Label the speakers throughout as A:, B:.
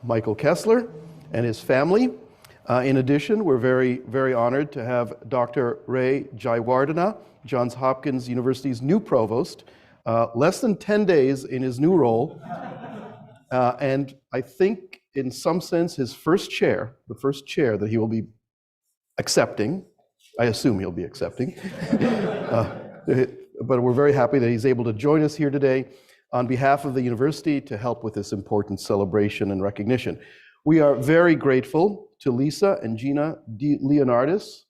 A: Michael Kessler and his family. In addition, we're very honored to have Dr. Ray Jayawardena, Johns Hopkins University's new provost, less than 10 days in his new role, and I think in some sense his first chair, the first chair that he will be accepting. I assume he'll be accepting. But we're very happy that he's able to join us here today on behalf of the university to help with this important celebration and recognition. We are very grateful to Lisa and Gina Leonardis,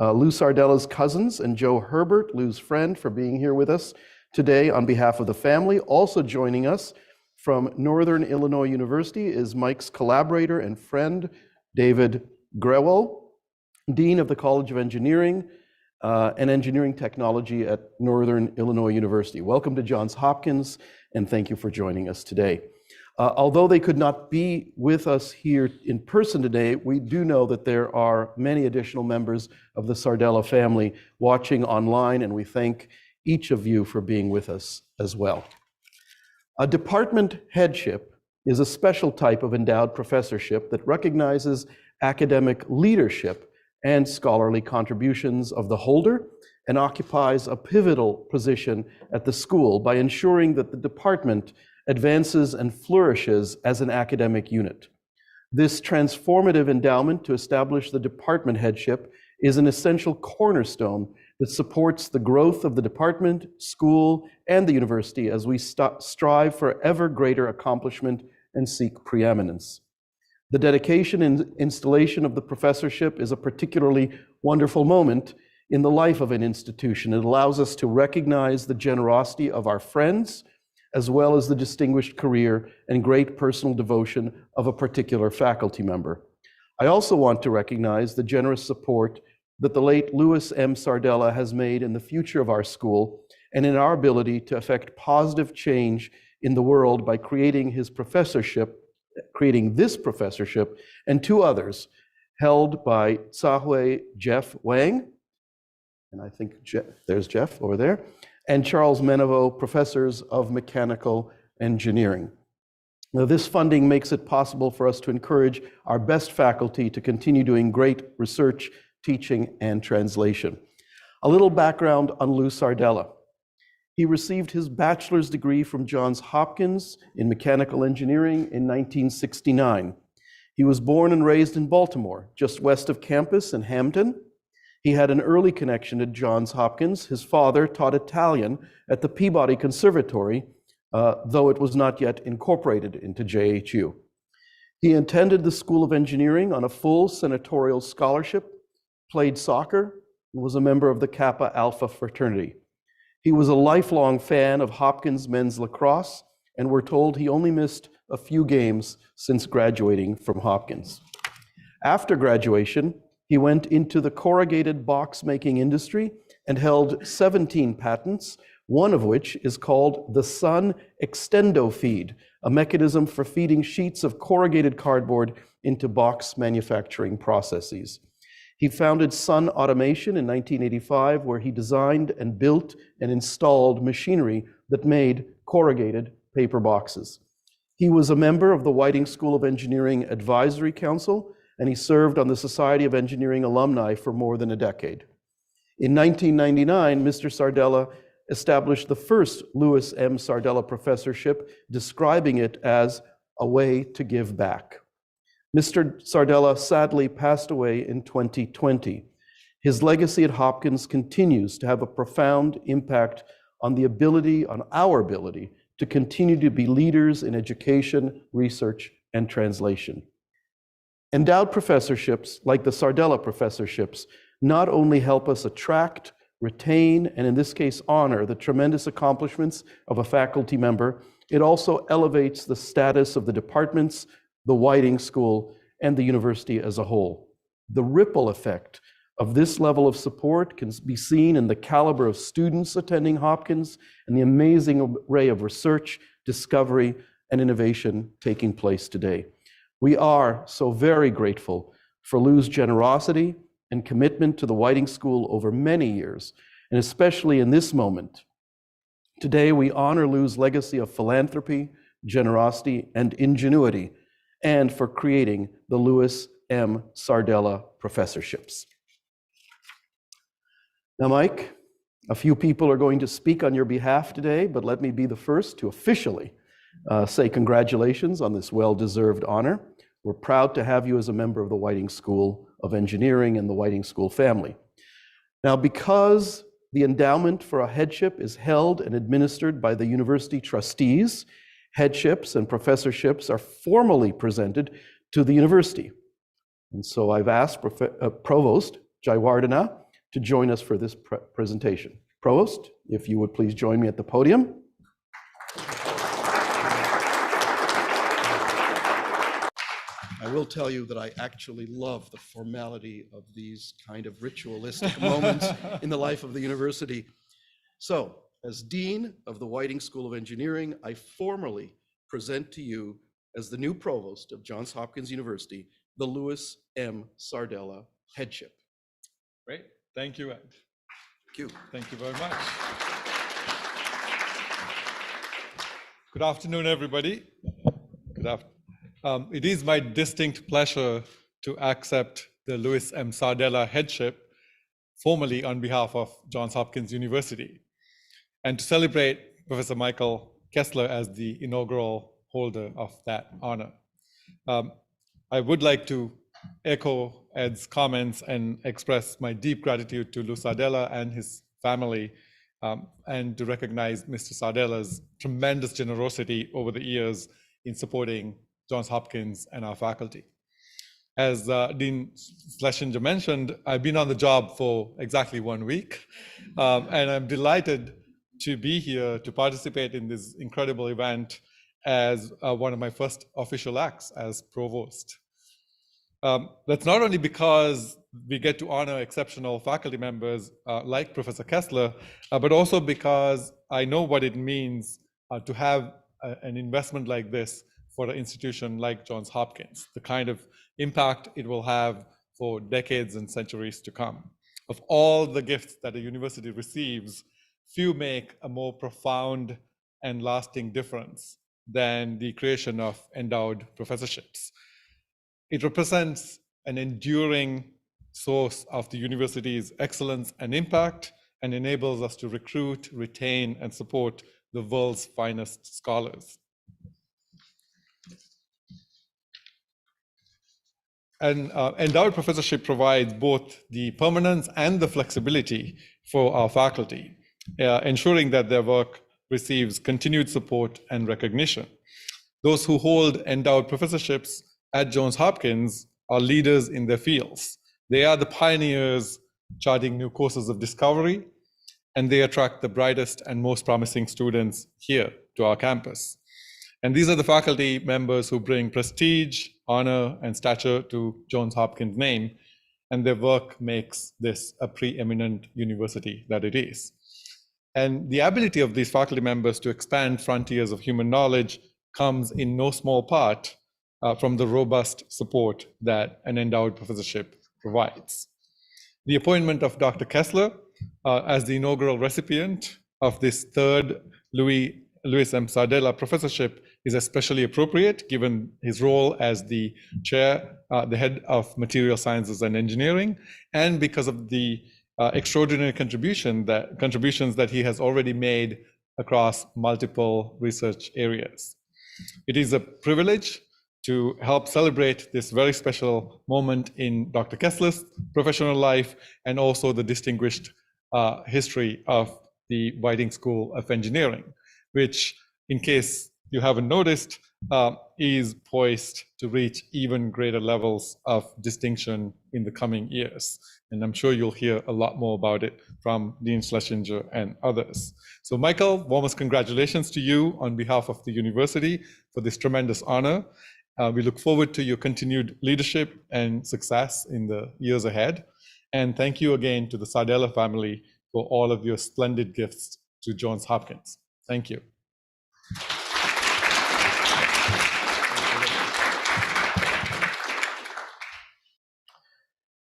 A: Lou Sardella's cousins, and Joe Herbert, Lou's friend, for being here with us today on behalf of the family. Also joining us from Northern Illinois University is Mike's collaborator and friend, David Grewal, Dean of the College of Engineering and Engineering Technology at Northern Illinois University. Welcome to Johns Hopkins, and thank you for joining us today. Although they could not be with us here in person today, we do know that there are many additional members of the Sardella family watching online, and we thank each of you for being with us as well. A department headship is a special type of endowed professorship that recognizes academic leadership and scholarly contributions of the holder and occupies a pivotal position at the school by ensuring that the department advances and flourishes as an academic unit. This transformative endowment to establish the department headship is an essential cornerstone that supports the growth of the department, school, and the university as we strive for ever greater accomplishment and seek preeminence. The dedication and installation of the professorship is a particularly wonderful moment in the life of an institution. It allows us to recognize the generosity of our friends, as well as the distinguished career and great personal devotion of a particular faculty member. I also want to recognize the generous support that the late Louis M. Sardella has made in the future of our school and in our ability to effect positive change in the world by creating this professorship and two others held by Tsahue Jeff Wang, and I think there's Jeff over there, and Charles Meneveau, professors of mechanical engineering. Now, this funding makes it possible for us to encourage our best faculty to continue doing great research, teaching, and translation. A little background on Lou Sardella. He received his bachelor's degree from Johns Hopkins in mechanical engineering in 1969. He was born and raised in Baltimore, just west of campus in Hampton. He had an early connection to Johns Hopkins. His father taught Italian at the Peabody Conservatory, though it was not yet incorporated into JHU. He attended the School of Engineering on a full senatorial scholarship, played soccer, and was a member of the Kappa Alpha fraternity. He was a lifelong fan of Hopkins men's lacrosse, and we're told he only missed a few games since graduating from Hopkins. After graduation, he went into the corrugated box making industry and held 17 patents, one of which is called the Sun Extendo Feed, a mechanism for feeding sheets of corrugated cardboard into box manufacturing processes. He founded Sun Automation in 1985, where he designed and built and installed machinery that made corrugated paper boxes. He was a member of the Whiting School of Engineering Advisory Council, and he served on the Society of Engineering alumni for more than a decade. In 1999, Mr. Sardella established the first Louis M. Sardella Professorship, describing it as a way to give back. Mr. Sardella sadly passed away in 2020. His legacy at Hopkins continues to have a profound impact on our ability to continue to be leaders in education, research, and translation. Endowed professorships, like the Sardella Professorships, not only help us attract, retain, and in this case, honor the tremendous accomplishments of a faculty member, it also elevates the status of the departments, the Whiting School, and the university as a whole. The ripple effect of this level of support can be seen in the caliber of students attending Hopkins and the amazing array of research, discovery, and innovation taking place today. We are so very grateful for Lou's generosity and commitment to the Whiting School over many years, and especially in this moment. Today, we honor Lou's legacy of philanthropy, generosity, and ingenuity, and for creating the Louis M. Sardella professorships. Now, Mike, a few people are going to speak on your behalf today, but let me be the first to officially say congratulations on this well-deserved honor. We're proud to have you as a member of the Whiting School of Engineering and the Whiting School family. Now, because the endowment for a headship is held and administered by the university trustees, headships and professorships are formally presented to the university. And so I've asked Provost Jaiwardena to join us for this presentation. Provost, if you would please join me at the podium. I will tell you that I actually love the formality of these kind of ritualistic moments in the life of the university. So, as Dean of the Whiting School of Engineering, I formally present to you, as the new Provost of Johns Hopkins University, the Louis M. Sardella Headship.
B: Great. Thank you, Ed.
A: Thank you.
B: Thank you very much. Good afternoon, everybody. Good afternoon. It is my distinct pleasure to accept the Louis M. Sardella Headship formally on behalf of Johns Hopkins University, and to celebrate Professor Michael Kessler as the inaugural holder of that honor. I would like to echo Ed's comments and express my deep gratitude to Lou Sardella and his family, and to recognize Mr. Sardella's tremendous generosity over the years in supporting Johns Hopkins and our faculty. As Dean Schlesinger mentioned, I've been on the job for exactly 1 week, and I'm delighted to be here to participate in this incredible event as one of my first official acts as provost. That's not only because we get to honor exceptional faculty members like Professor Kessler, but also because I know what it means to have an investment like this for an institution like Johns Hopkins, the kind of impact it will have for decades and centuries to come. Of all the gifts that a university receives, few make a more profound and lasting difference than the creation of endowed professorships. It represents an enduring source of the university's excellence and impact, and enables us to recruit, retain, and support the world's finest scholars. An endowed professorship provides both the permanence and the flexibility for our faculty, ensuring that their work receives continued support and recognition. Those who hold endowed professorships at Johns Hopkins are leaders in their fields. They are the pioneers charting new courses of discovery, and they attract the brightest and most promising students here to our campus. And these are the faculty members who bring prestige, honor, and stature to Johns Hopkins' name, and their work makes this a preeminent university that it is. And the ability of these faculty members to expand frontiers of human knowledge comes in no small part from the robust support that an endowed professorship provides. The appointment of Dr. Kessler as the inaugural recipient of this third Louis M. Sardella professorship is especially appropriate given his role as the chair, the head of material sciences and engineering, and because of the extraordinary contributions that he has already made across multiple research areas. It is a privilege to help celebrate this very special moment in Dr. Kessler's professional life, and also the distinguished history of the Whiting School of Engineering, which, in case you haven't noticed, is poised to reach even greater levels of distinction in the coming years. And I'm sure you'll hear a lot more about it from Dean Schlesinger and others. So Michael, warmest congratulations to you on behalf of the university for this tremendous honor. We look forward to your continued leadership and success in the years ahead. And thank you again to the Sardella family for all of your splendid gifts to Johns Hopkins. Thank you.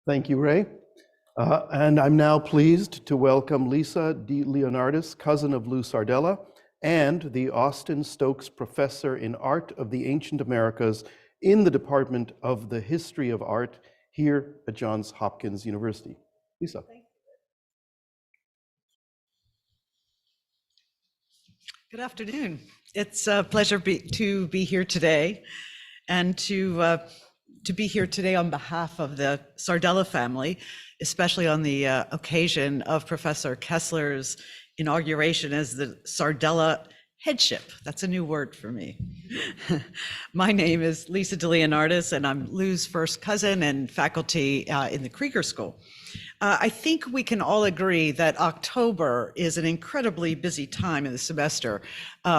A: Thank you, Ray. And I'm now pleased to welcome Lisa De Leonardis, cousin of Lou Sardella, and the Austin Stokes Professor in Art of the Ancient Americas in the Department of the History of Art here at Johns Hopkins University. Lisa.
C: Good afternoon. It's a pleasure to be here today, and to be here today on behalf of the Sardella family, especially on the occasion of Professor Kessler's inauguration as the Sardella Headship. That's a new word for me. My name is Lisa DeLeonardis, and I'm Lou's first cousin and faculty in the Krieger School. I think we can all agree that October is an incredibly busy time in the semester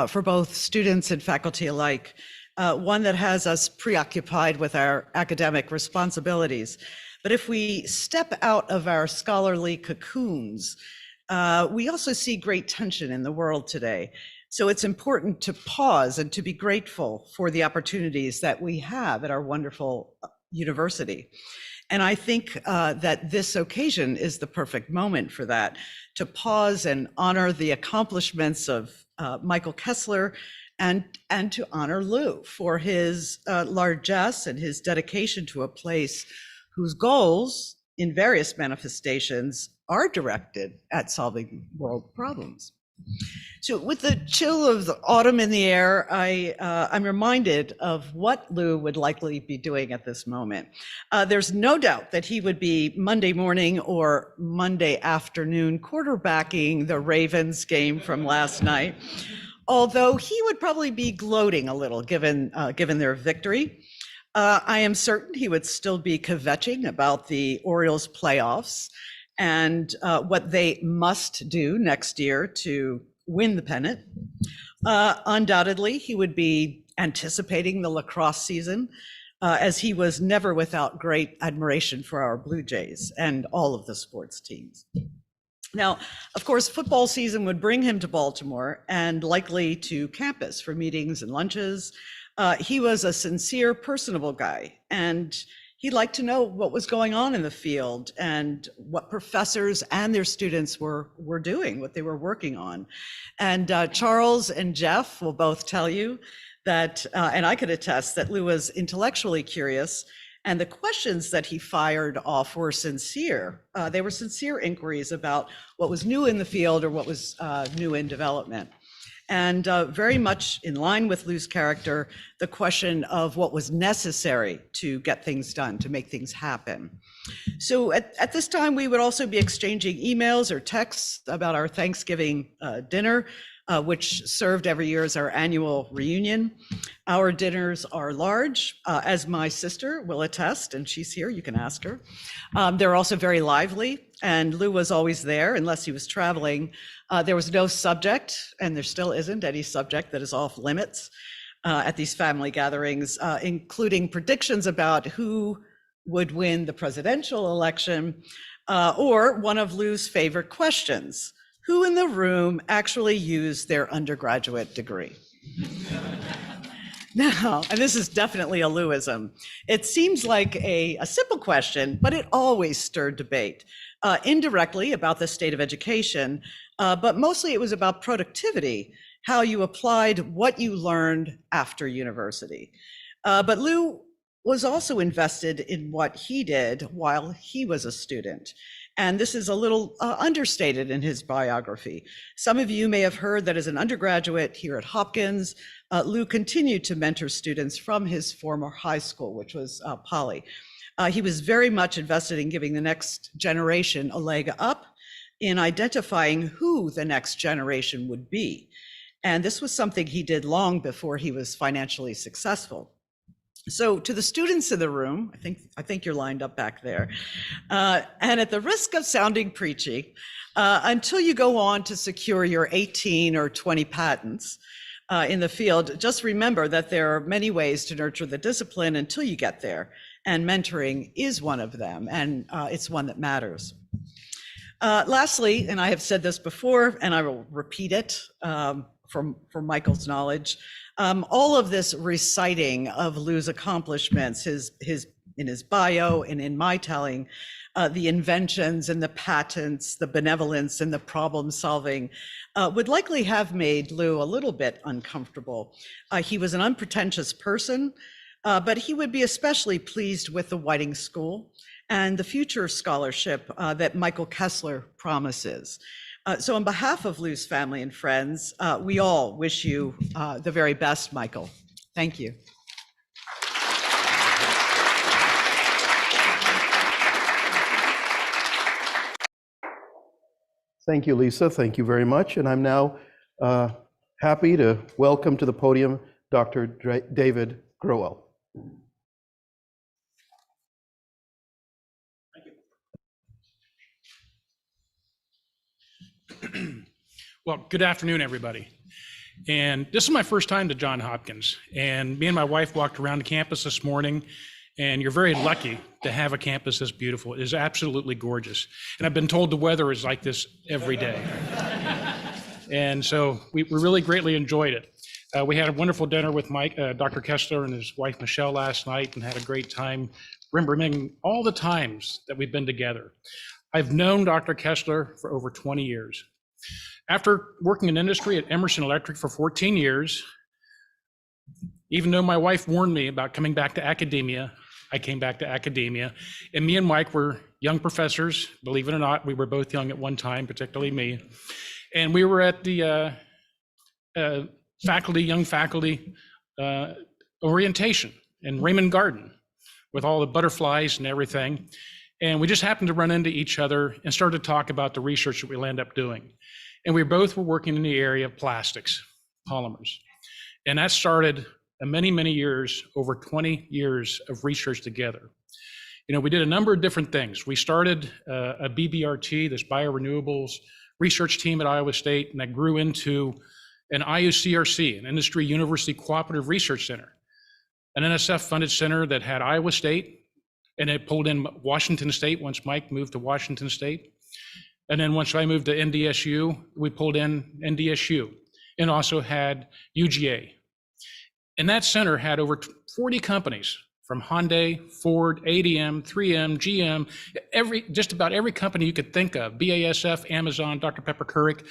C: for both students and faculty alike, one that has us preoccupied with our academic responsibilities. But if we step out of our scholarly cocoons, we also see great tension in the world today. So it's important to pause and to be grateful for the opportunities that we have at our wonderful university. And I think that this occasion is the perfect moment for that, to pause and honor the accomplishments of Michael Kessler, and to honor Lou for his largesse and his dedication to a place whose goals in various manifestations are directed at solving world problems. So with the chill of the autumn in the air, I'm reminded of what Lou would likely be doing at this moment. There's no doubt that he would be Monday morning or Monday afternoon quarterbacking the Ravens game from last night, although he would probably be gloating a little given their victory. I am certain he would still be kvetching about the Orioles playoffs and what they must do next year to win the pennant. Undoubtedly, he would be anticipating the lacrosse season, as he was never without great admiration for our Blue Jays and all of the sports teams. Now, of course, football season would bring him to Baltimore and likely to campus for meetings and lunches. He was a sincere, personable guy, and he'd like to know what was going on in the field and what professors and their students were doing, what they were working on. And Charles and Jeff will both tell you that, and I could attest, that Lou was intellectually curious, and the questions that he fired off were sincere. They were sincere inquiries about what was new in the field or what was new in development. And very much in line with Lou's character, the question of what was necessary to get things done, to make things happen. So at this time, we would also be exchanging emails or texts about our Thanksgiving dinner, which served every year as our annual reunion. Our dinners are large, as my sister will attest, and she's here, you can ask her. They're also very lively, and Lou was always there unless he was traveling. There was no subject, and there still isn't any subject that is off limits at these family gatherings, including predictions about who would win the presidential election, or one of Lou's favorite questions: who in the room actually used their undergraduate degree? Now, and this is definitely a Louism, it seems like a simple question, but it always stirred debate, indirectly about the state of education, but mostly it was about productivity, how you applied what you learned after university. But Lou was also invested in what he did while he was a student. And this is a little understated in his biography. Some of you may have heard that as an undergraduate here at Hopkins, Lou continued to mentor students from his former high school, which was Poly. He was very much invested in giving the next generation a leg up, in identifying who the next generation would be. And this was something he did long before he was financially successful. So to the students in the room, I think you're lined up back there, and at the risk of sounding preachy, until you go on to secure your 18 or 20 patents in the field, just remember that there are many ways to nurture the discipline until you get there, and mentoring is one of them, and it's one that matters. Lastly, and I have said this before, and I will repeat it for Michael's knowledge, all of this reciting of Lou's accomplishments, in his bio and in my telling, the inventions and the patents, the benevolence and the problem solving would likely have made Lou a little bit uncomfortable. He was an unpretentious person, but he would be especially pleased with the Whiting School and the future scholarship that Michael Kessler promises. So on behalf of Lou's family and friends, we all wish you the very best, Michael. Thank you.
A: Thank you, Lisa. Thank you very much. And I'm now happy to welcome to the podium Dr. David Growell.
D: Well, good afternoon, everybody. And this is my first time to Johns Hopkins. And me and my wife walked around the campus this morning, and you're very lucky to have a campus this beautiful. It is absolutely gorgeous. And I've been told the weather is like this every day. And so we really greatly enjoyed it. We had a wonderful dinner with Dr. Kessler and his wife, Michelle, last night, and had a great time remembering all the times that we've been together. I've known Dr. Kessler for over 20 years. After working in industry at Emerson Electric for 14 years, even though my wife warned me about coming back to academia, I came back to academia. And me and Mike were young professors. Believe it or not, we were both young at one time, particularly me. And we were at the young faculty orientation in Raymond Garden with all the butterflies and everything. And we just happened to run into each other and started to talk about the research that we'll end up doing. And we both were working in the area of plastics, polymers. And that started many, many years, over 20 years of research together. You know, we did a number of different things. We started a BBRT, this bio-renewables research team at Iowa State, and that grew into an IUCRC, an Industry University Cooperative Research Center, an NSF-funded center that had Iowa State, and it pulled in Washington State once Mike moved to Washington State. And then once I moved to NDSU, we pulled in NDSU and also had UGA. And that center had over 40 companies from Hyundai, Ford, ADM, 3M, GM, just about every company you could think of, BASF, Amazon, Dr. Pepper Keurig,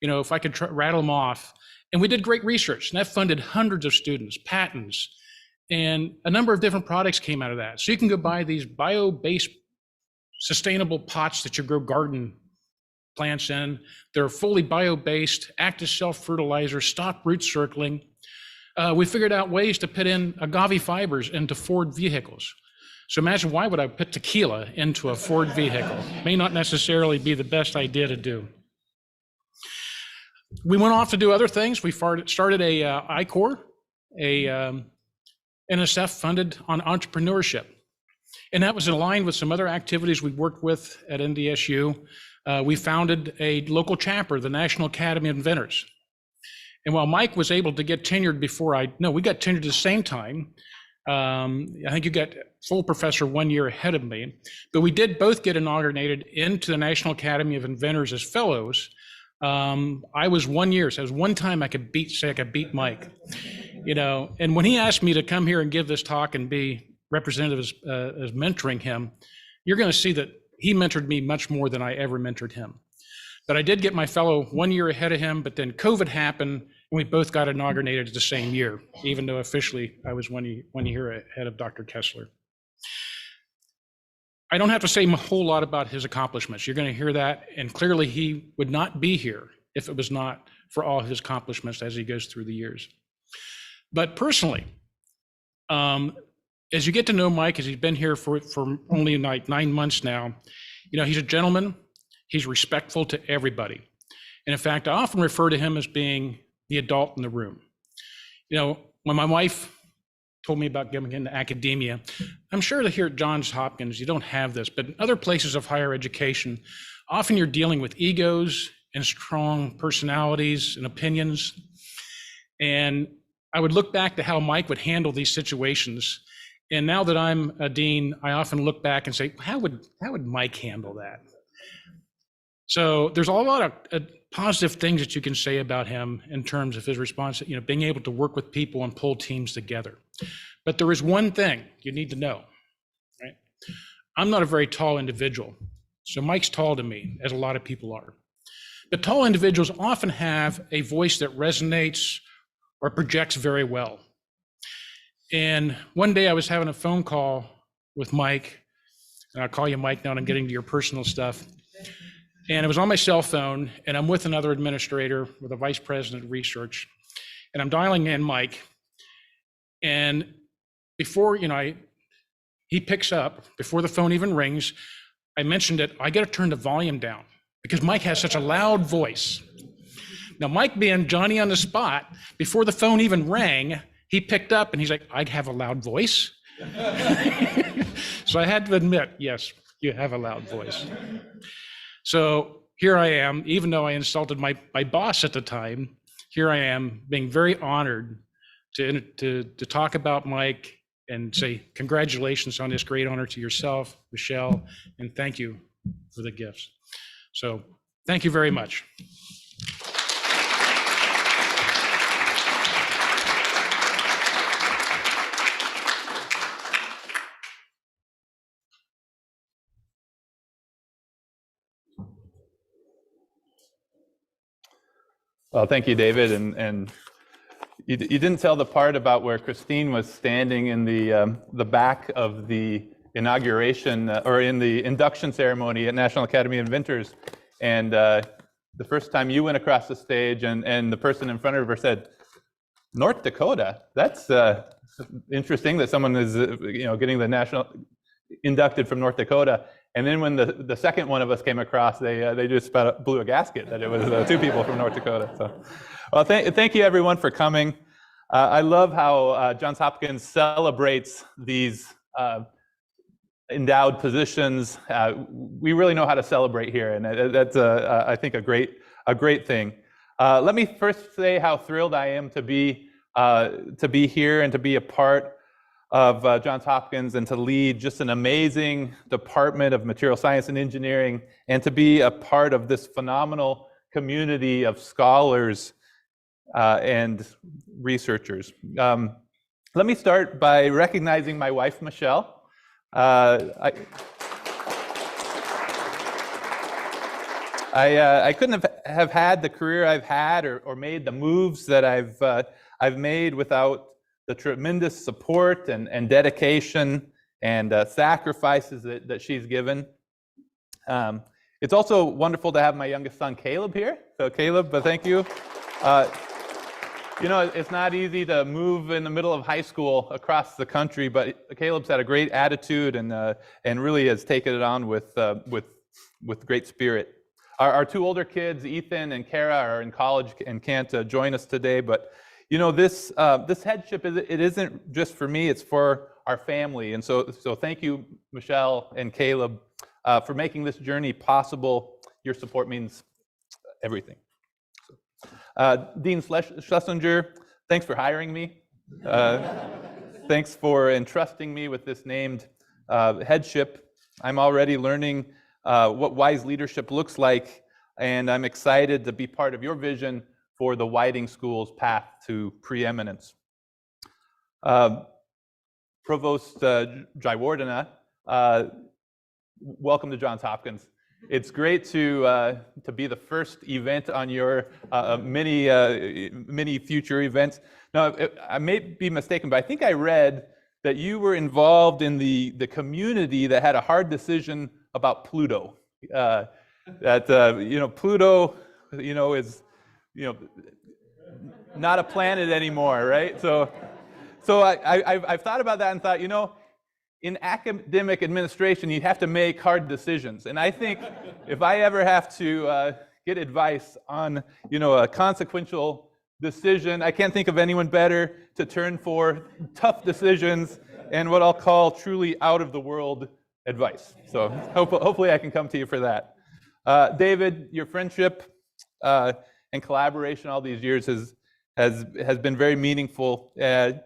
D: you know, if I could rattle them off. And we did great research, and that funded hundreds of students, patents, and a number of different products came out of that. So you can go buy these bio-based sustainable pots that you grow garden plants in. They're fully bio-based, active self-fertilizer, stop root circling. We figured out ways to put in agave fibers into Ford vehicles. So imagine, why would I put tequila into a Ford vehicle? May not necessarily be the best idea to do. We went off to do other things. We started a I-Corps, a NSF funded on entrepreneurship. And that was aligned with some other activities we worked with at NDSU. We founded a local chapter, the National Academy of Inventors. And while Mike was able to get tenured we got tenured at the same time. I think you got full professor 1 year ahead of me, but we did both get inaugurated into the National Academy of Inventors as fellows. I was 1 year, so it was one time I could beat Mike, you know. And when he asked me to come here and give this talk and be representative as mentoring him, you're going to see that he mentored me much more than I ever mentored him. But I did get my fellow 1 year ahead of him, but then COVID happened and we both got inaugurated the same year, even though officially I was one year ahead of Dr. Kessler. I don't have to say a whole lot about his accomplishments. You're going to hear that, and clearly he would not be here if it was not for all his accomplishments as he goes through the years. But personally, as you get to know Mike, as he's been here for only like 9 months now, you know, he's a gentleman. He's respectful to everybody. And in fact, I often refer to him as being the adult in the room. You know, when my wife told me about getting into academia, I'm sure that here at Johns Hopkins, you don't have this, but in other places of higher education, often you're dealing with egos and strong personalities and opinions. And I would look back to how Mike would handle these situations. And now that I'm a dean, I often look back and say, how would Mike handle that? So there's a lot of positive things that you can say about him in terms of his response, you know, being able to work with people and pull teams together. But there is one thing you need to know, right? I'm not a very tall individual. So Mike's tall to me, as a lot of people are. But tall individuals often have a voice that resonates or projects very well. And one day I was having a phone call with Mike, and I'll call you Mike now and I'm getting to your personal stuff. And it was on my cell phone, and I'm with another administrator with a vice president of research, and I'm dialing in Mike. And before, he picks up, before the phone even rings, I mentioned it, I got to turn the volume down because Mike has such a loud voice. Now, Mike being Johnny on the spot, before the phone even rang, he picked up and he's like, I have a loud voice. So I had to admit, yes, you have a loud voice. So here I am, even though I insulted my boss at the time, here I am being very honored to talk about Mike and say congratulations on this great honor to yourself, Michelle, and thank you for the gifts. So thank you very much.
E: Well, thank you, David. And you didn't tell the part about where Christine was standing in the back of the inauguration or in the induction ceremony at National Academy of Inventors. And the first time you went across the stage and the person in front of her said, North Dakota, that's interesting that someone is getting the national inducted from North Dakota. And then when the second one of us came across, they just blew a gasket that it was two people from North Dakota. So, well, thank you everyone for coming. I love how Johns Hopkins celebrates these endowed positions. We really know how to celebrate here, and that's I think a great thing. Let me first say how thrilled I am to be here and to be a part of Johns Hopkins and to lead just an amazing department of material science and engineering and to be a part of this phenomenal community of scholars and researchers. Let me start by recognizing my wife, Michelle. I couldn't have had the career I've had or made the moves that I've made without the tremendous support and dedication and sacrifices that she's given. It's also wonderful to have my youngest son, Caleb, here. So Caleb, thank you. It's not easy to move in the middle of high school across the country, but Caleb's had a great attitude and really has taken it on with great spirit. Our two older kids, Ethan and Kara, are in college and can't join us today, but this headship it isn't just for me; it's for our family. And so thank you, Michelle and Caleb, for making this journey possible. Your support means everything. Dean Schlesinger, thanks for hiring me. Thanks for entrusting me with this named headship. I'm already learning what wise leadership looks like, and I'm excited to be part of your vision for the Whiting School's path to preeminence. Provost Jaiwardena, welcome to Johns Hopkins. It's great to be the first event on your many future events. Now, I may be mistaken, but I think I read that you were involved in the community that had a hard decision about Pluto. Pluto, is not a planet anymore, right? So I've thought about that and thought, in academic administration, you have to make hard decisions. And I think if I ever have to get advice on, a consequential decision, I can't think of anyone better to turn for tough decisions and what I'll call truly out-of-the-world advice. So hopefully I can come to you for that. David, your friendship and collaboration all these years has been very meaningful. And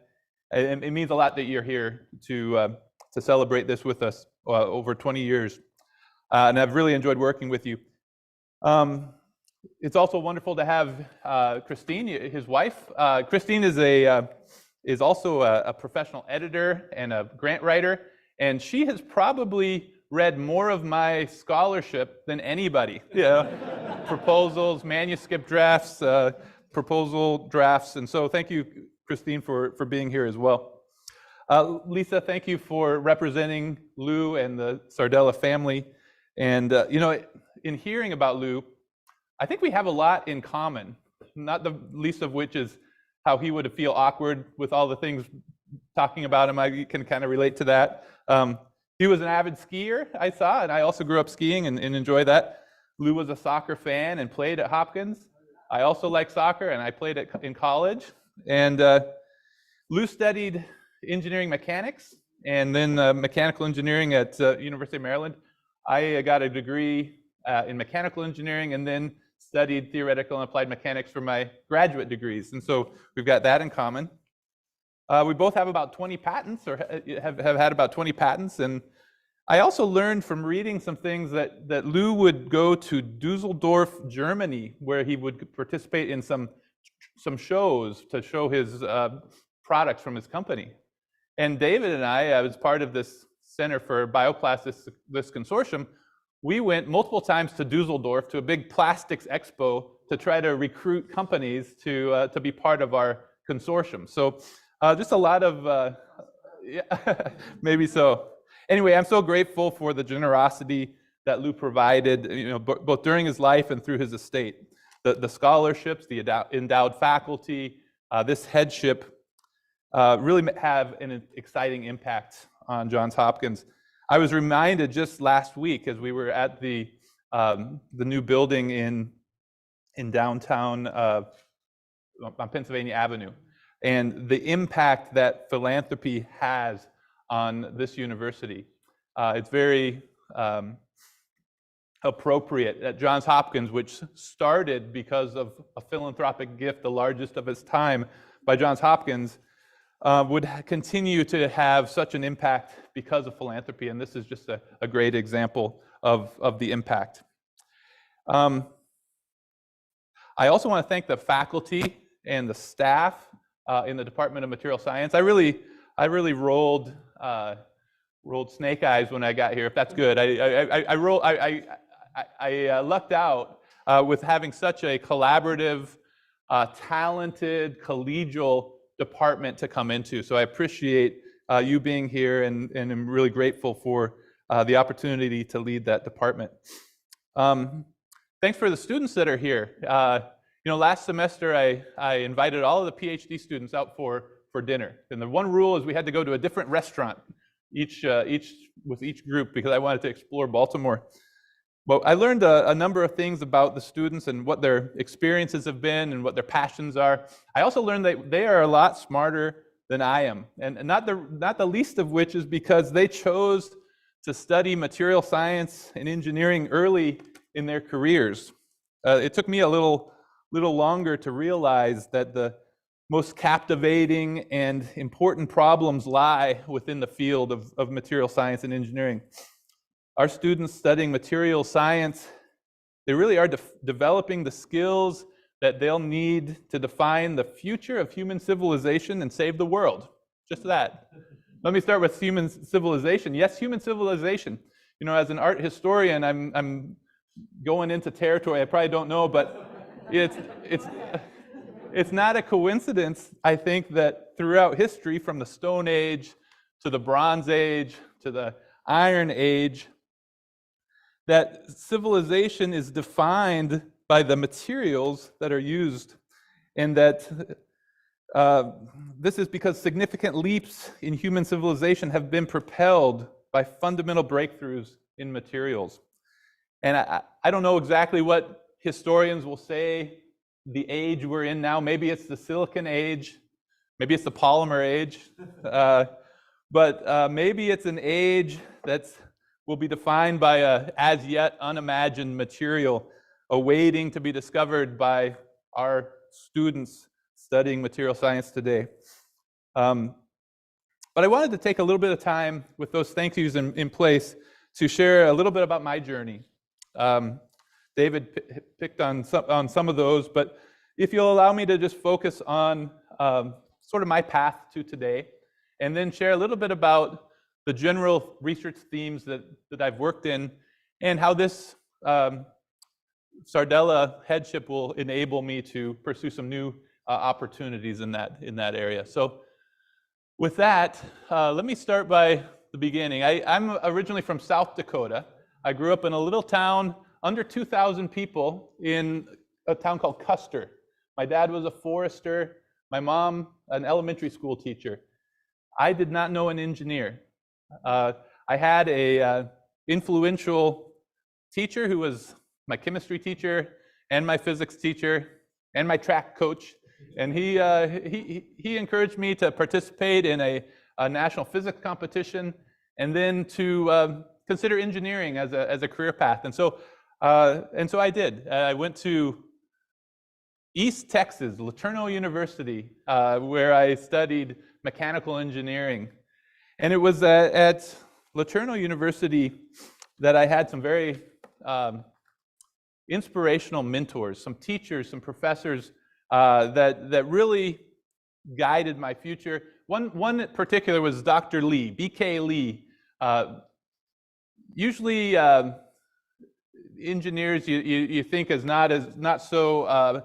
E: it means a lot that you're here to celebrate this with us over 20 years. And I've really enjoyed working with you. It's also wonderful to have Christine, his wife. Christine is also a professional editor and a grant writer. and she has probably read more of my scholarship than anybody. Yeah, proposals, manuscript drafts, proposal drafts, and so thank you, Christine, for being here as well. Lisa, thank you for representing Lou and the Sardella family. And you know, in hearing about Lou, I think we have a lot in common, not the least of which is how he would feel awkward with all the things talking about him. I can kind of relate to that. He was an avid skier, I saw, and I also grew up skiing and enjoy that. Lou was a soccer fan and played at Hopkins. I also like soccer, and I played it in college. And Lou studied engineering mechanics and then mechanical engineering at University of Maryland. I got a degree in mechanical engineering and then studied theoretical and applied mechanics for my graduate degrees. And so we've got that in common. We both have about 20 patents, or have had about 20 patents. And I also learned from reading some things that Lou would go to Dusseldorf, Germany, where he would participate in some shows to show his products from his company. And David and I was part of this Center for Bioplastics, this consortium. We went multiple times to Dusseldorf to a big plastics expo to try to recruit companies to be part of our consortium. So just a lot of, yeah, maybe so. Anyway, I'm so grateful for the generosity that Lou provided, you know, both during his life and through his estate. The scholarships, the endowed faculty, this headship really have an exciting impact on Johns Hopkins. I was reminded just last week as we were at the new building in downtown on Pennsylvania Avenue, and the impact that philanthropy has on this university. It's very appropriate at Johns Hopkins, which started because of a philanthropic gift, the largest of its time, by Johns Hopkins, would continue to have such an impact because of philanthropy, and this is just a great example of the impact. I also want to thank the faculty and the staff in the Department of Material Science. I really rolled snake eyes when I got here, if that's good. I lucked out with having such a collaborative, talented, collegial department to come into. So I appreciate you being here, and I'm really grateful for the opportunity to lead that department. Thanks for the students that are here. You know, last semester I invited all of the PhD students out for dinner, and the one rule is we had to go to a different restaurant with each group because I wanted to explore Baltimore. But I learned a number of things about the students and what their experiences have been and what their passions are. I also learned that they are a lot smarter than I am, and not the least of which is because they chose to study material science and engineering early in their careers. It took me a little longer to realize that the most captivating and important problems lie within the field of material science and engineering. Our students studying material science, they really are developing the skills that they'll need to define the future of human civilization and save the world. Just that. Let me start with human civilization. Yes, human civilization. You know, as an art historian, I'm going into territory I probably don't know, but it's not a coincidence, I think, that throughout history, from the Stone Age to the Bronze Age to the Iron Age, that civilization is defined by the materials that are used, and that this is because significant leaps in human civilization have been propelled by fundamental breakthroughs in materials. And I don't know exactly what historians will say the age we're in now. Maybe it's the Silicon Age, maybe it's the Polymer Age, but maybe it's an age that's will be defined by a as yet unimagined material awaiting to be discovered by our students studying material science today. But I wanted to take a little bit of time with those thank yous in place to share a little bit about my journey. David picked on some of those, but if you'll allow me to just focus on sort of my path to today, and then share a little bit about the general research themes that I've worked in, and how this Sardella headship will enable me to pursue some new opportunities in that area. So with that, let me start by the beginning. I'm originally from South Dakota. I grew up in a little town, under 2,000 people, in a town called Kessler. My dad was a forester, my mom an elementary school teacher. I did not know an engineer. I had a influential teacher who was my chemistry teacher and my physics teacher and my track coach, and he encouraged me to participate in a national physics competition, and then to consider engineering as a career path. And so I did. I went to East Texas, Laterno University, where I studied mechanical engineering. And it was at Laterno University that I had some very inspirational mentors, some teachers, some professors that really guided my future. One in particular was Dr. Lee, B.K. Lee. Usually engineers you think is not so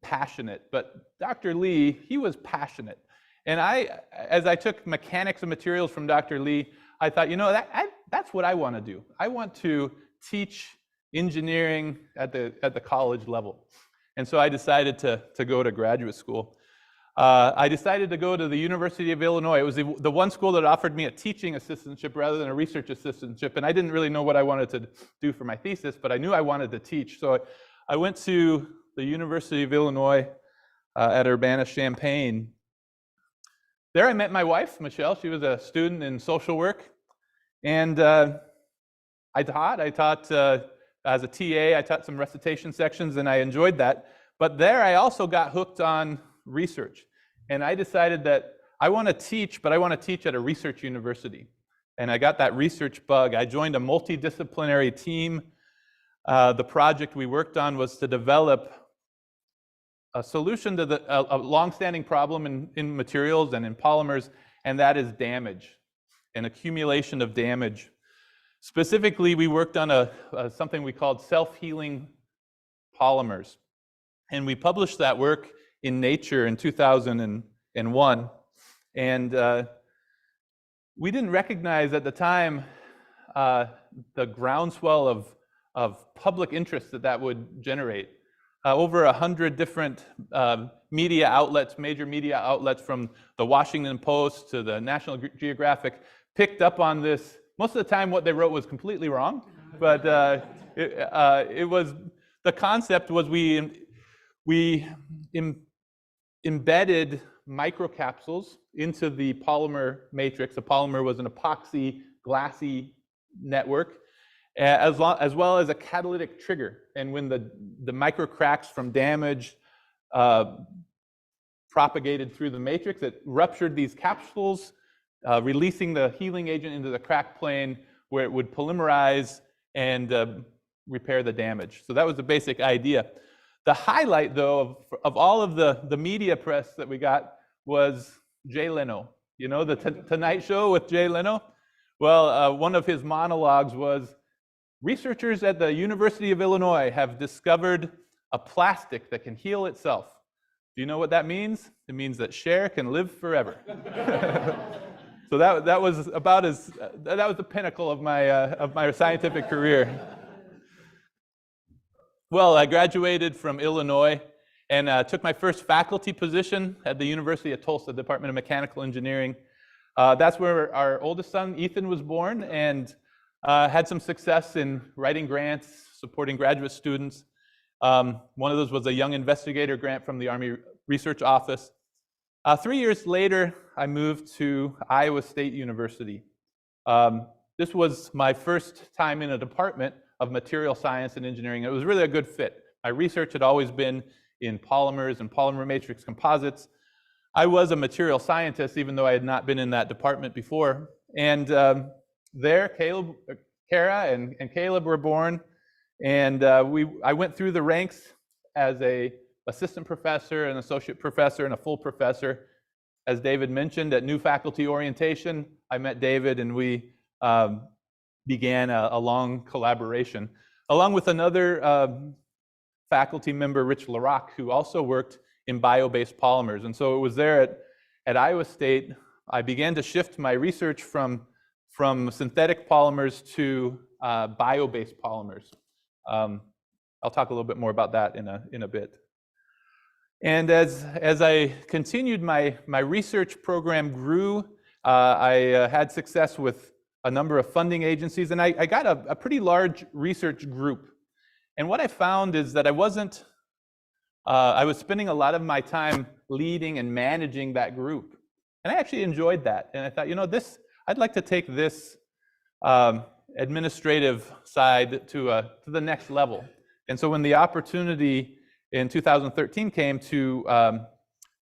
E: passionate, but Dr. Lee, he was passionate. And as I took mechanics and materials from Dr. Lee, I thought, that's what I want to do. I want to teach engineering at the college level. And so I decided to go to graduate school. I decided to go to the University of Illinois. It was the one school that offered me a teaching assistantship rather than a research assistantship. And I didn't really know what I wanted to do for my thesis, but I knew I wanted to teach. So I went to the University of Illinois at Urbana-Champaign. There I met my wife, Michelle. She was a student in social work. And I taught as a TA. I taught some recitation sections, and I enjoyed that. But there I also got hooked on research. And I decided that I want to teach, but I want to teach at a research university. And I got that research bug. I joined a multidisciplinary team. The project we worked on was to develop a solution to a long-standing problem in materials and in polymers, and that is damage, an accumulation of damage. Specifically, we worked on something we called self-healing polymers. And we published that work in Nature in 2001. And we didn't recognize at the time the groundswell of public interest that would generate. Over 100 different media outlets, major media outlets, from the Washington Post to the National Geographic, picked up on this. Most of the time what they wrote was completely wrong, but it was, the concept was we embedded microcapsules into the polymer matrix. A polymer was an epoxy glassy network, as well as a catalytic trigger. And when the micro cracks from damage propagated through the matrix, it ruptured these capsules, releasing the healing agent into the crack plane, where it would polymerize and repair the damage. So that was the basic idea. The highlight, though, of all of the media press that we got was Jay Leno. You know, the Tonight Show with Jay Leno? Well, one of his monologues was, researchers at the University of Illinois have discovered a plastic that can heal itself. Do you know what that means? It means that Cher can live forever. So that was the pinnacle of my scientific career. Well, I graduated from Illinois and took my first faculty position at the University of Tulsa, Department of Mechanical Engineering. That's where our oldest son, Ethan, was born, and had some success in writing grants, supporting graduate students. One of those was a Young Investigator grant from the Army Research Office. 3 years later, I moved to Iowa State University. This was my first time in a department of material science and engineering. It was really a good fit. My research had always been in polymers and polymer matrix composites. I was a material scientist, even though I had not been in that department before. And there, Kara and Caleb were born. And I went through the ranks as an assistant professor, an associate professor, and a full professor. as David mentioned, at new faculty orientation, I met David and we began a long collaboration, along with another faculty member, Rich Larock, who also worked in bio-based polymers. And so it was there at Iowa State, I began to shift my research from synthetic polymers to bio-based polymers. I'll talk a little bit more about that in a bit. And as I continued, my research program grew. I had success with a number of funding agencies, and I got a pretty large research group. And what I found is that I was spending a lot of my time leading and managing that group. And I actually enjoyed that. And I thought, you know, I'd like to take this administrative side to the next level. And so when the opportunity in 2013 came to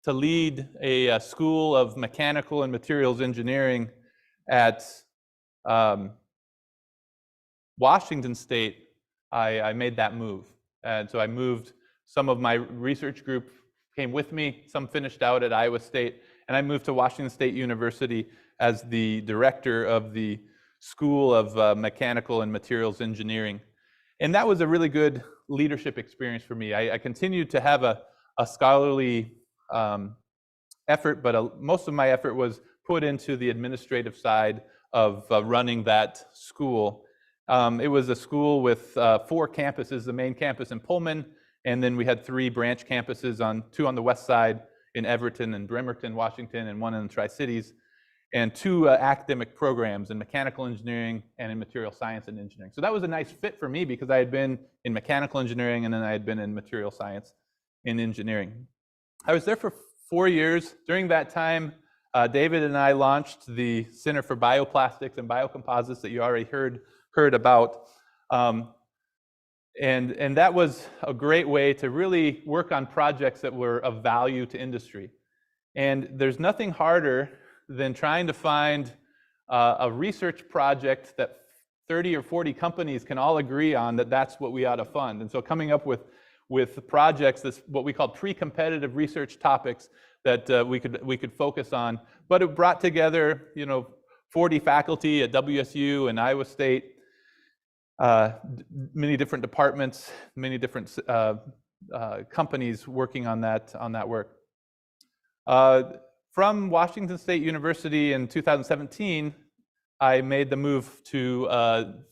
E: lead a school of mechanical and materials engineering at Washington State, I made that move. And so I moved. Some of my research group came with me, some finished out at Iowa State, and I moved to Washington State University as the director of the School of Mechanical and Materials Engineering. And that was a really good leadership experience for me. I continued to have a scholarly effort, but most of my effort was put into the administrative side of running that school. It was a school with 4 campuses, the main campus in Pullman, and then we had 3 branch campuses, 2 on the west side in Everton and Bremerton, Washington, and 1 in the Tri-Cities, and 2 academic programs in mechanical engineering and in material science and engineering. So that was a nice fit for me because I had been in mechanical engineering and then I had been in material science and engineering. I was there for 4 years. During that time, David and I launched the Center for Bioplastics and Biocomposites that you already heard about. And that was a great way to really work on projects that were of value to industry. And there's nothing harder than trying to find a research project that 30 or 40 companies can all agree on that's what we ought to fund. And so coming up with projects, what we call pre-competitive research topics that we could focus on. But it brought together, 40 faculty at WSU and Iowa State, many different departments, many different companies working on that work. From Washington State University in 2017, I made the move to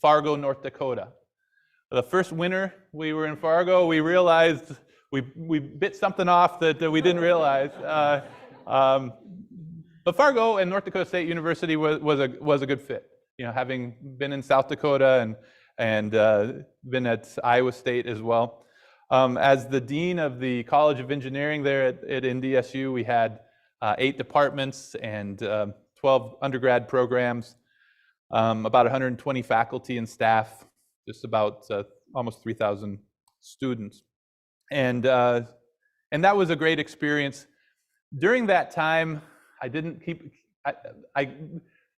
E: Fargo, North Dakota. The first winter we were in Fargo, we realized we bit something off that we didn't realize. But Fargo and North Dakota State University was a good fit. Having been in South Dakota and been at Iowa State as well. As the dean of the College of Engineering there at NDSU, we had 8 departments and 12 undergrad programs, about 120 faculty and staff, just about almost 3,000 students. And that was a great experience. During that time, I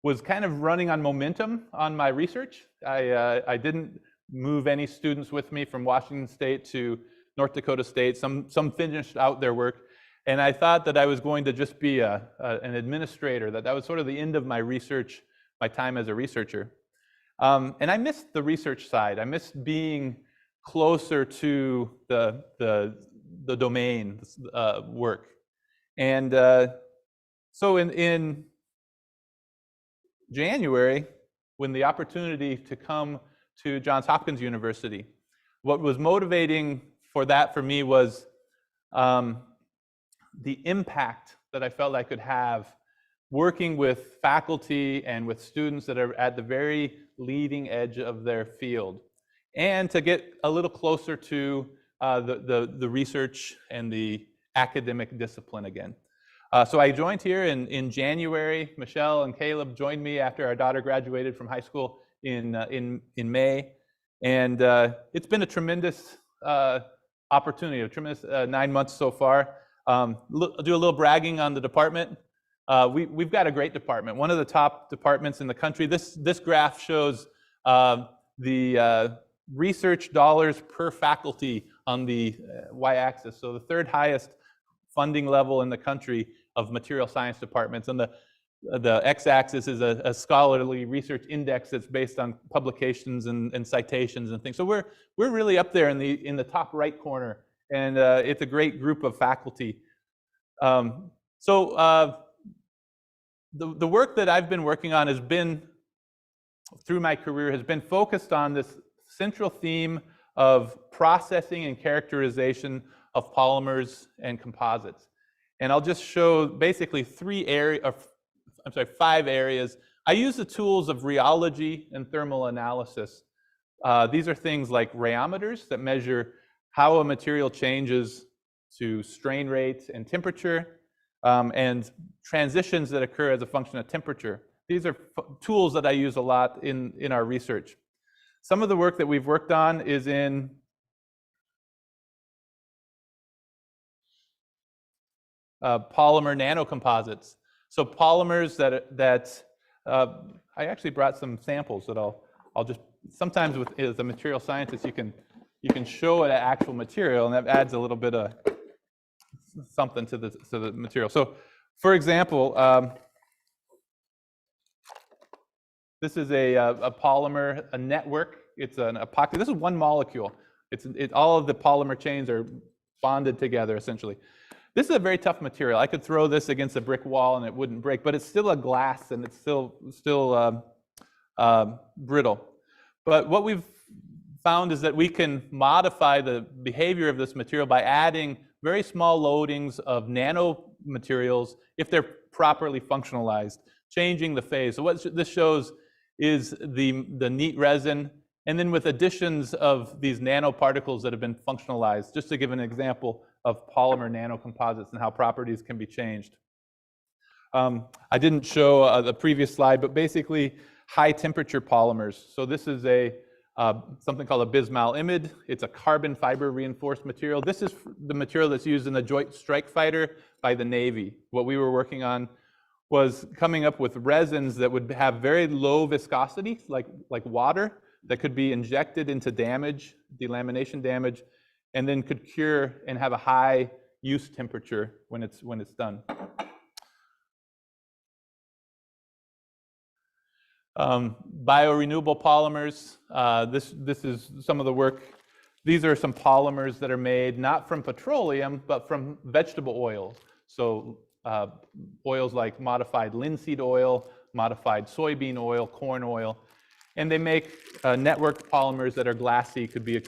E: was kind of running on momentum on my research. I didn't move any students with me from Washington State to North Dakota State. Some finished out their work. And I thought that I was going to just be an administrator, that was sort of the end of my research, my time as a researcher. And I missed the research side. I missed being closer to the domain work. And so in January, when the opportunity to come to Johns Hopkins University, what was motivating for me was the impact that I felt I could have working with faculty and with students that are at the very leading edge of their field, and to get a little closer to the research and the academic discipline again. So I joined here in January. Michelle and Caleb joined me after our daughter graduated from high school in May, and it's been a tremendous opportunity, a tremendous 9 months so far. Do a little bragging on the department. We've got a great department, one of the top departments in the country. This graph shows the research dollars per faculty on the y-axis. So the third highest funding level in the country of material science departments. And the x-axis is a scholarly research index that's based on publications and citations and things. So we're really up there in the top right corner, and it's a great group of faculty. The work that I've been working on has been, through my career, has been focused on this central theme of processing and characterization of polymers and composites. And I'll just show basically 5 areas. I use the tools of rheology and thermal analysis. These are things like rheometers that measure how a material changes to strain rate and temperature, and transitions that occur as a function of temperature. These are tools that I use a lot in our research. Some of the work that we've worked on is in polymer nanocomposites. So polymers that I actually brought some samples that I'll just, sometimes as a material scientist, you can show an actual material, and that adds a little bit of something to the material. So, for example, this is a polymer, a network. It's an epoxy. This is one molecule. All of the polymer chains are bonded together, essentially. This is a very tough material. I could throw this against a brick wall and it wouldn't break, but it's still a glass and it's still brittle. But what we've found is that we can modify the behavior of this material by adding very small loadings of nanomaterials if they're properly functionalized, changing the phase. So what this shows is the neat resin, and then with additions of these nanoparticles that have been functionalized, just to give an example of polymer nanocomposites and how properties can be changed. I didn't show the previous slide, but basically high temperature polymers. So this is something called a bismuth imide. It's a carbon fiber reinforced material. This is the material that's used in the Joint Strike Fighter by the Navy. What we were working on was coming up with resins that would have very low viscosity, like water, that could be injected into damage, delamination damage, and then could cure and have a high use temperature when it's done. Bio-renewable polymers. This is some of the work. These are some polymers that are made not from petroleum, but from vegetable oils. So oils like modified linseed oil, modified soybean oil, corn oil. And they make networked polymers that are glassy, could be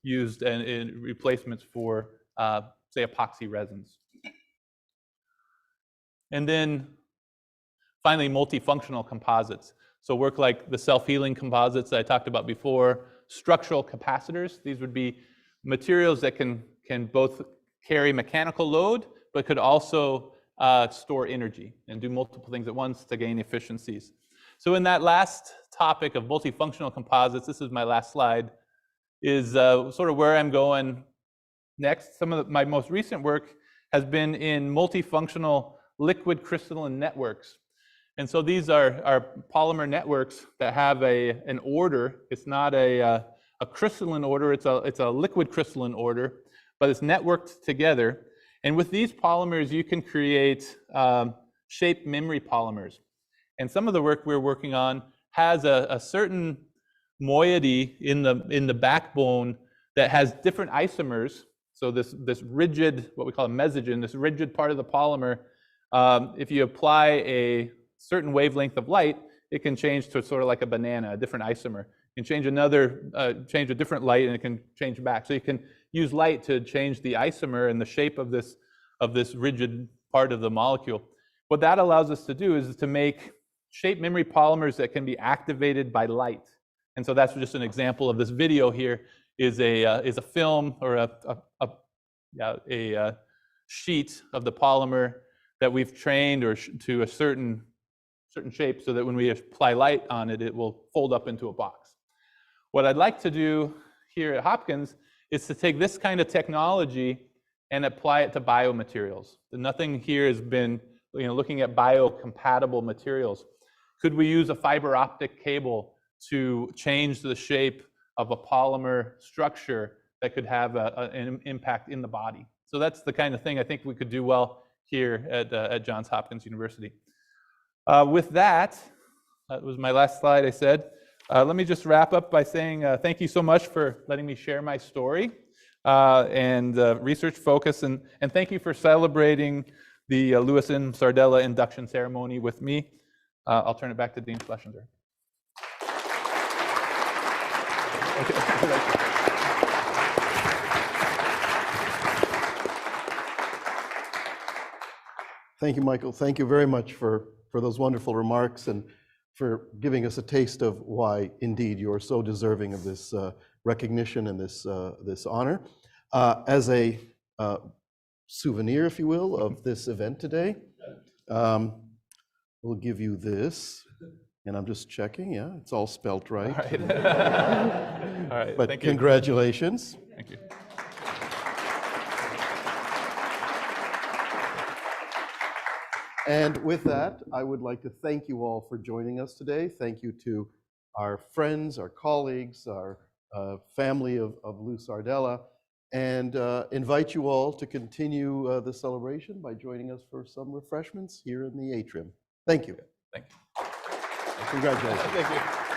E: used in replacements for, say, epoxy resins. And then finally, multifunctional composites. So work like the self-healing composites that I talked about before, structural capacitors. These would be materials that can both carry mechanical load, but could also store energy and do multiple things at once to gain efficiencies. So in that last topic of multifunctional composites, this is my last slide, is sort of where I'm going next. Some of my most recent work has been in multifunctional liquid crystalline networks. And so these are polymer networks that have an order. It's not a crystalline order, it's a liquid crystalline order, but it's networked together. And with these polymers, you can create shape memory polymers. And some of the work we're working on has a certain moiety in the backbone that has different isomers. So this rigid, what we call a mesogen, this rigid part of the polymer, if you apply a certain wavelength of light, it can change to sort of like a banana, a different isomer. You can change change a different light, and it can change back. So you can use light to change the isomer and the shape of this rigid part of the molecule. What that allows us to do is to make shape memory polymers that can be activated by light. And so that's just an example of this video here is a film or a sheet of the polymer that we've trained to a certain shape so that when we apply light on it, it will fold up into a box. What I'd like to do here at Hopkins is to take this kind of technology and apply it to biomaterials. Nothing here has been looking at biocompatible materials. Could we use a fiber optic cable to change the shape of a polymer structure that could have an impact in the body? So that's the kind of thing I think we could do well here at Johns Hopkins University. With that, that was my last slide, I said. Let me just wrap up by saying thank you so much for letting me share my story and research focus, and thank you for celebrating the Lewis and Sardella induction ceremony with me. I'll turn it back to Dean Schlesinger.
A: Thank you, Michael. Thank you very much for those wonderful remarks and for giving us a taste of why, indeed, you are so deserving of this recognition and this honor. As a souvenir, if you will, of this event today, we'll give you this. And I'm just checking, yeah, it's all spelt right.
E: All right. All right.
A: But
E: thank you.
A: Congratulations.
E: Thank you.
A: And with that, I would like to thank you all for joining us today. Thank you to our friends, our colleagues, our family of Lou Sardella, and invite you all to continue the celebration by joining us for some refreshments here in the atrium. Thank you.
E: Thank you.
A: Congratulations.
E: Thank you.